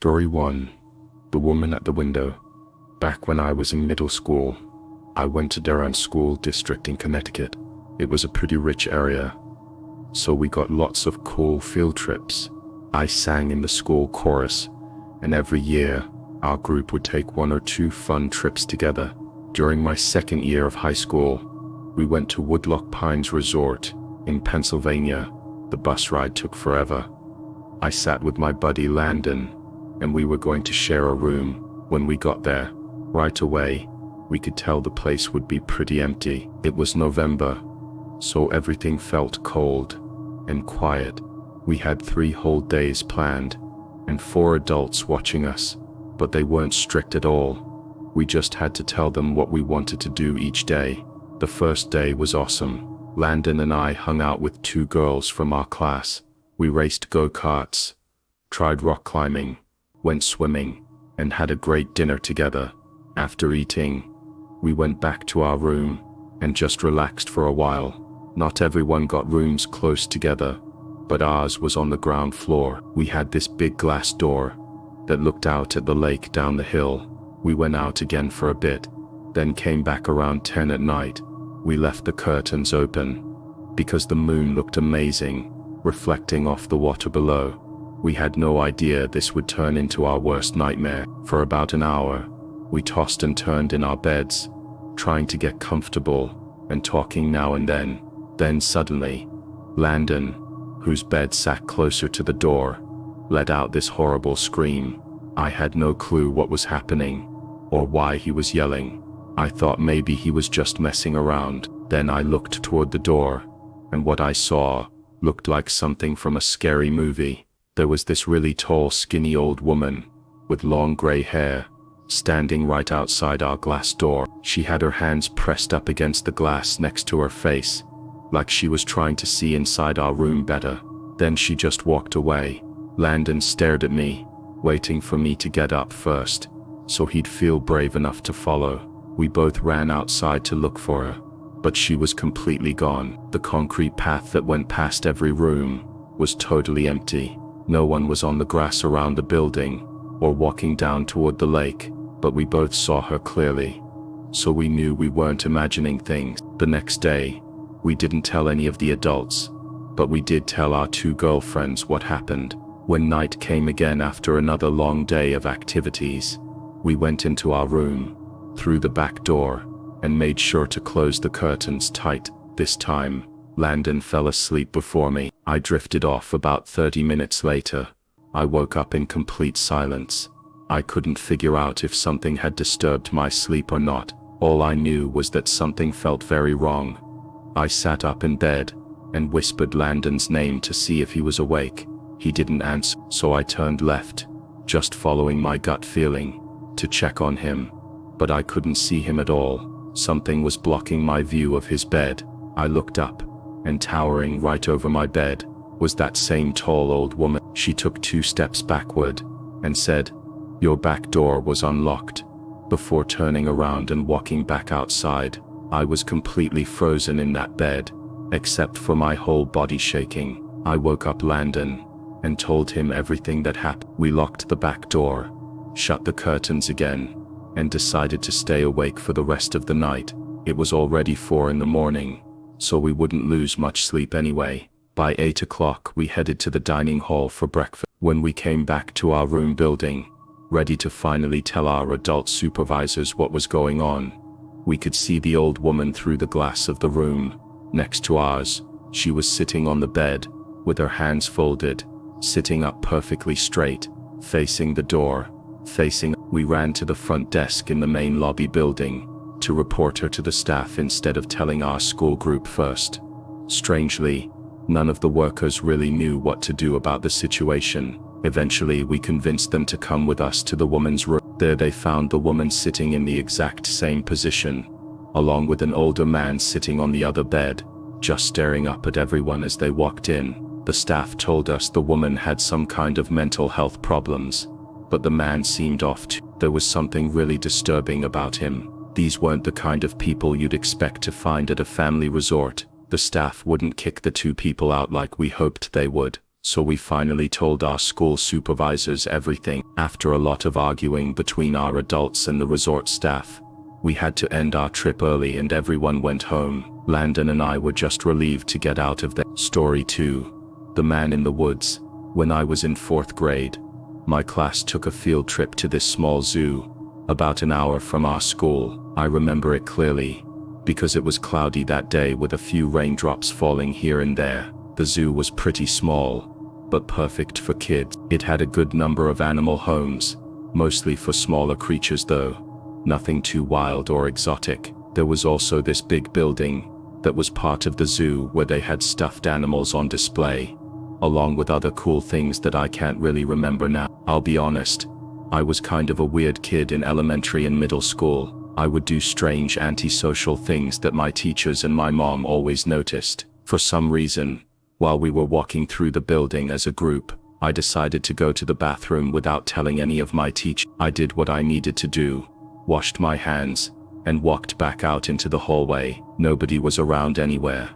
Story 1. The Woman at the Window. Back when I was in middle school, I went to Durham School District in Connecticut. It was a pretty rich area, so we got lots of cool field trips. I sang in the school chorus, and every year, our group would take 1 or 2 fun trips together. During my second year of high school, we went to Woodloch Pines Resort in Pennsylvania. The bus ride took forever. I sat with my buddy Landon, and we were going to share a room. When we got there, right away, we could tell the place would be pretty empty. It was November, so everything felt cold and quiet. We had 3 whole days planned, and 4 adults watching us, but they weren't strict at all. We just had to tell them what we wanted to do each day. The first day was awesome. Landon and I hung out with 2 girls from our class. We raced go-karts, tried rock climbing, went swimming, and had a great dinner together. After eating, we went back to our room and just relaxed for a while. Not everyone got rooms close together, but ours was on the ground floor. We had this big glass door that looked out at the lake down the hill. We went out again for a bit, then came back around 10 at night. We left the curtains open because the moon looked amazing, reflecting off the water below. We had no idea this would turn into our worst nightmare. For about an hour, we tossed and turned in our beds, trying to get comfortable and talking now and then. Then suddenly, Landon, whose bed sat closer to the door, let out this horrible scream. I had no clue what was happening or why he was yelling. I thought maybe he was just messing around. Then I looked toward the door, and what I saw looked like something from a scary movie. There was this really tall, skinny old woman with long gray hair standing right outside our glass door. She had her hands pressed up against the glass next to her face, like she was trying to see inside our room better. Then she just walked away. Landon stared at me, waiting for me to get up first, so he'd feel brave enough to follow. We both ran outside to look for her, but she was completely gone. The concrete path that went past every room was totally empty. No one was on the grass around the building or walking down toward the lake, but we both saw her clearly, so we knew we weren't imagining things. The next day, we didn't tell any of the adults, but we did tell our 2 girlfriends what happened. When night came again after another long day of activities, we went into our room, through the back door, and made sure to close the curtains tight. This time, Landon fell asleep before me. I drifted off about 30 minutes later. I woke up in complete silence. I couldn't figure out if something had disturbed my sleep or not. All I knew was that something felt very wrong. I sat up in bed and whispered Landon's name to see if he was awake. He didn't answer, so I turned left, just following my gut feeling, to check on him. But I couldn't see him at all. Something was blocking my view of his bed. I looked up, and towering right over my bed was that same tall old woman. She took 2 steps backward and said, "Your back door was unlocked," before turning around and walking back outside. I was completely frozen in that bed, except for my whole body shaking. I woke up Landon and told him everything that happened. We locked the back door, shut the curtains again, and decided to stay awake for the rest of the night. It was already 4 in the morning, so we wouldn't lose much sleep anyway. By 8 o'clock we headed to the dining hall for breakfast. When we came back to our room building, ready to finally tell our adult supervisors what was going on, we could see the old woman through the glass of the room next to ours. She was sitting on the bed, with her hands folded, sitting up perfectly straight, facing the door. We ran to the front desk in the main lobby building to report her to the staff instead of telling our school group first. Strangely, none of the workers really knew what to do about the situation. Eventually, we convinced them to come with us to the woman's room. There they found the woman sitting in the exact same position, along with an older man sitting on the other bed, just staring up at everyone as they walked in. The staff told us the woman had some kind of mental health problems, but the man seemed off too. There was something really disturbing about him. These weren't the kind of people you'd expect to find at a family resort. The staff wouldn't kick the 2 people out like we hoped they would, So we finally told our school supervisors everything. After a lot of arguing between our adults and the resort staff, we had to end our trip early and everyone went home. Landon and I were just relieved to get out of there. Story 2. The Man in the Woods. When I was in 4th grade, my class took a field trip to this small zoo, about an hour from our school. I remember it clearly, because it was cloudy that day with a few raindrops falling here and there. The zoo was pretty small, but perfect for kids. It had a good number of animal homes, mostly for smaller creatures though, nothing too wild or exotic. There was also this big building that was part of the zoo where they had stuffed animals on display, along with other cool things that I can't really remember now. I'll be honest, I was kind of a weird kid in elementary and middle school. I would do strange antisocial things that my teachers and my mom always noticed. For some reason, while we were walking through the building as a group, I decided to go to the bathroom without telling any of my teachers. I did what I needed to do, washed my hands, and walked back out into the hallway. Nobody was around anywhere.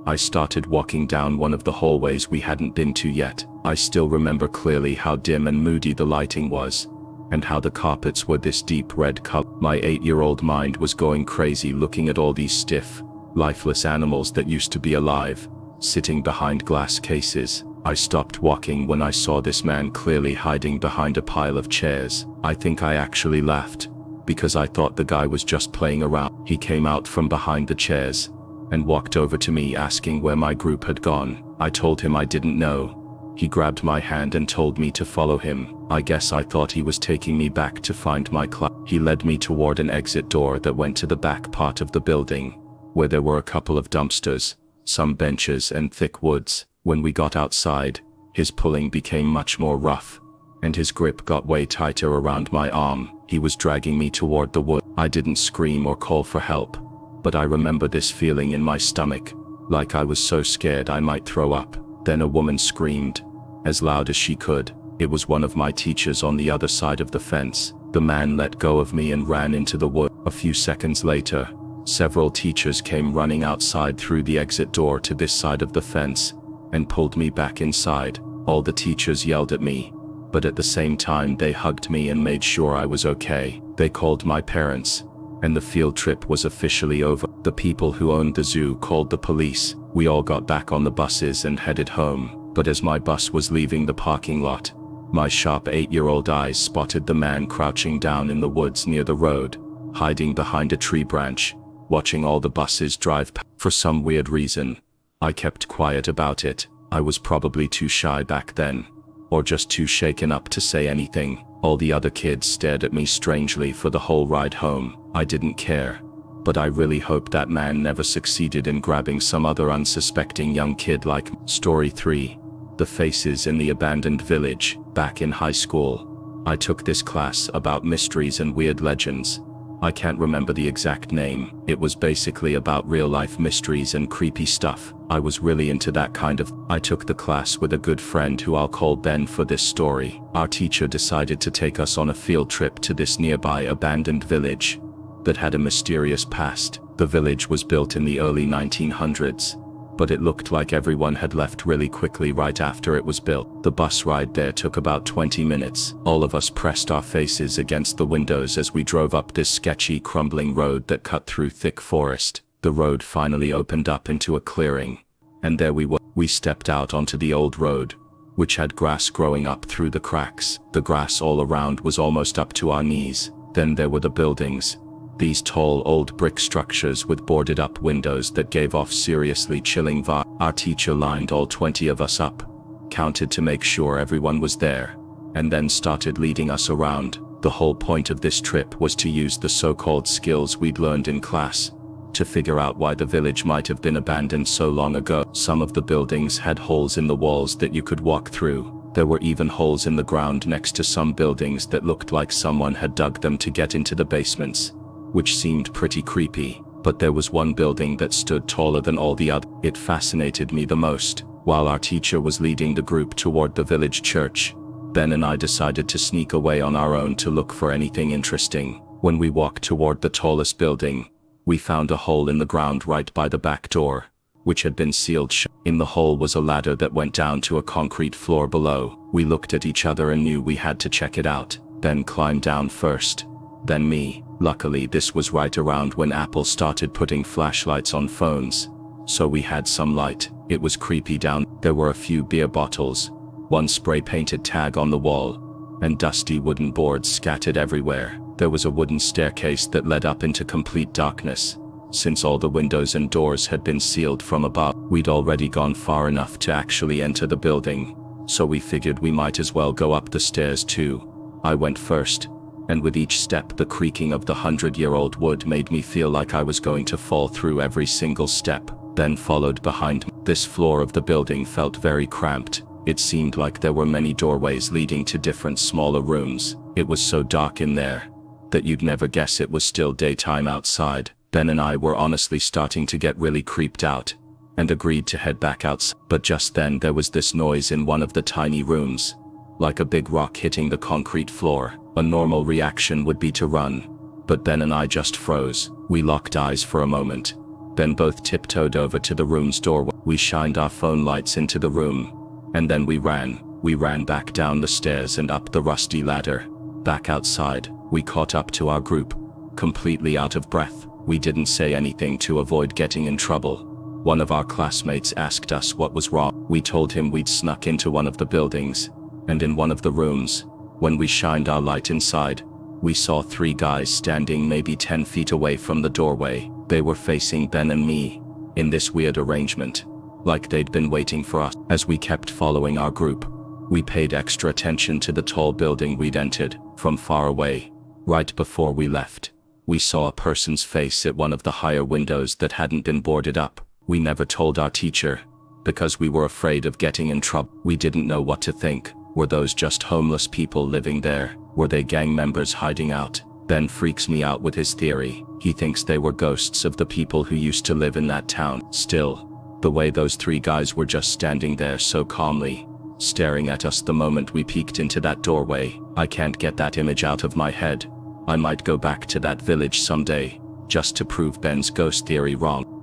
I started walking down one of the hallways we hadn't been to yet. I still remember clearly how dim and moody the lighting was, and how the carpets were this deep red color. My 8-year-old mind was going crazy looking at all these stiff, lifeless animals that used to be alive, sitting behind glass cases. I stopped walking when I saw this man clearly hiding behind a pile of chairs. I think I actually laughed, because I thought the guy was just playing around. He came out from behind the chairs and walked over to me asking where my group had gone. I told him I didn't know. He grabbed my hand and told me to follow him. I guess I thought he was taking me back to find my class. He led me toward an exit door that went to the back part of the building, where there were a couple of dumpsters, some benches and thick woods. When we got outside, his pulling became much more rough, and his grip got way tighter around my arm. He was dragging me toward the wood. I didn't scream or call for help, but I remember this feeling in my stomach, like I was so scared I might throw up. Then a woman screamed, as loud as she could. It was one of my teachers on the other side of the fence. The man let go of me and ran into the wood. A few seconds later, several teachers came running outside through the exit door to this side of the fence, and pulled me back inside. All the teachers yelled at me, but at the same time they hugged me and made sure I was okay. They called my parents, and the field trip was officially over. The people who owned the zoo called the police. We all got back on the buses and headed home, but as my bus was leaving the parking lot, my sharp 8-year-old eyes spotted the man crouching down in the woods near the road, hiding behind a tree branch, watching all the buses drive past. For some weird reason, I kept quiet about it. I was probably too shy back then, or just too shaken up to say anything. All the other kids stared at me strangely for the whole ride home. I didn't care, but I really hoped that man never succeeded in grabbing some other unsuspecting young kid like me. Story 3. The Faces in the Abandoned Village. Back in high school, I took this class about mysteries and weird legends. I can't remember the exact name. It was basically about real-life mysteries and creepy stuff. I was really into that kind of. I took the class with a good friend who I'll call Ben for this story. Our teacher decided to take us on a field trip to this nearby abandoned village that had a mysterious past. The village was built in the early 1900s, but it looked like everyone had left really quickly right after it was built. The bus ride there took about 20 minutes. All of us pressed our faces against the windows as we drove up this sketchy, crumbling road that cut through thick forest. The road finally opened up into a clearing, and there we were. We stepped out onto the old road, which had grass growing up through the cracks. The grass all around was almost up to our knees. Then there were the buildings. These tall old brick structures with boarded up windows that gave off seriously chilling vibes. Our teacher lined all 20 of us up, counted to make sure everyone was there, and then started leading us around. The whole point of this trip was to use the so-called skills we'd learned in class to figure out why the village might have been abandoned so long ago. Some of the buildings had holes in the walls that you could walk through. There were even holes in the ground next to some buildings that looked like someone had dug them to get into the basements, which seemed pretty creepy. But there was one building that stood taller than all the others. It fascinated me the most. While our teacher was leading the group toward the village church, Ben and I decided to sneak away on our own to look for anything interesting. When we walked toward the tallest building, we found a hole in the ground right by the back door, which had been sealed shut. In the hole was a ladder that went down to a concrete floor below. We looked at each other and knew we had to check it out. Ben climbed down first, then me. Luckily, this was right around when Apple started putting flashlights on phones, so we had some light. It was creepy down. There were a few beer bottles, one spray-painted tag on the wall, and dusty wooden boards scattered everywhere. There was a wooden staircase that led up into complete darkness. Since all the windows and doors had been sealed from above, we'd already gone far enough to actually enter the building, so we figured we might as well go up the stairs too. I went first, and with each step the creaking of the 100-year-old wood made me feel like I was going to fall through every single step. Then followed behind me. This floor of the building felt very cramped. It seemed like there were many doorways leading to different smaller rooms. It was so dark in there that you'd never guess it was still daytime outside. Ben and I were honestly starting to get really creeped out, and agreed to head back outside. But just then there was this noise in one of the tiny rooms, like a big rock hitting the concrete floor. A normal reaction would be to run, but Ben and I just froze. We locked eyes for a moment, then both tiptoed over to the room's doorway. We shined our phone lights into the room, and then we ran. We ran back down the stairs and up the rusty ladder. Back outside, we caught up to our group, completely out of breath. We didn't say anything to avoid getting in trouble. One of our classmates asked us what was wrong. We told him we'd snuck into one of the buildings, and in one of the rooms, when we shined our light inside, we saw 3 guys standing maybe 10 feet away from the doorway. They were facing Ben and me, in this weird arrangement, like they'd been waiting for us. As we kept following our group, we paid extra attention to the tall building we'd entered. From far away, right before we left, we saw a person's face at one of the higher windows that hadn't been boarded up. We never told our teacher, because we were afraid of getting in trouble. We didn't know what to think. Were those just homeless people living there? Were they gang members hiding out? Ben freaks me out with his theory. He thinks they were ghosts of the people who used to live in that town. Still, the way those 3 guys were just standing there so calmly, staring at us the moment we peeked into that doorway, I can't get that image out of my head. I might go back to that village someday, just to prove Ben's ghost theory wrong.